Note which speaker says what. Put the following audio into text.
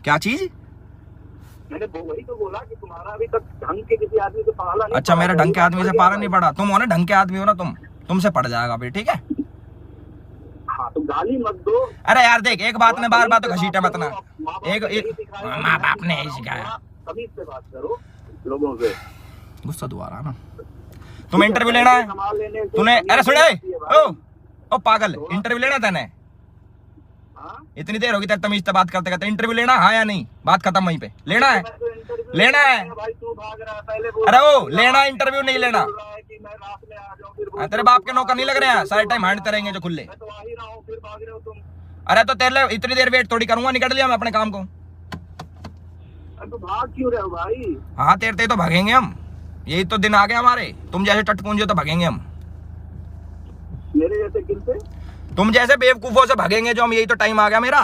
Speaker 1: क्या चीज?
Speaker 2: मैंने वही तो बोला कि तुम्हारा अभी तक ढंग के किसी आदमी से पाला नहीं।
Speaker 1: अच्छा, मेरा ढंग के आदमी से पाला नहीं पड़ा। तुम हो ना ढंग के आदमी हो ना, तुमसे पड़ जाएगा फिर, ठीक है?
Speaker 2: हाँ तो गाली मत दो।
Speaker 1: अरे यार देख, एक बात ने बार बार तो घसीटे मत ना। एक माँ बाप ने यही सिखाया।
Speaker 2: तमीज से बात करो लोगों से।
Speaker 1: गुस्सा दोबारा ना। तुम्हें इंटरव्यू लेना है तूने? अरे सुने ओ पागल, इंटरव्यू लेना तेने? इतनी देर होगी तेरे तमीज से बात करते करते। इंटरव्यू लेना हाँ या नहीं? बात खत्म वहीं पे। लेना है? लेना है? अरे ओ लेना इंटरव्यू नहीं लेना? तेरे बाप के नौकर नहीं लग रहे हैं, सारे टाइम हांडते रहेंगे जो खुले। अरे तो तेरे लिए इतनी देर वेट थोड़ी करूंगा, निकल लिया मैं अपने काम को।
Speaker 2: तो भाग क्यों रहे हो भाई?
Speaker 1: हाँ तेरे तो भागेंगे हम, यही तो दिन आ गए हमारे। तुम जैसे टटपूंजे तो भागेंगे हम।
Speaker 2: मेरे जैसे किन से?
Speaker 1: तुम जैसे बेवकूफों से भागेंगे जो हम, यही तो टाइम आ गया मेरा।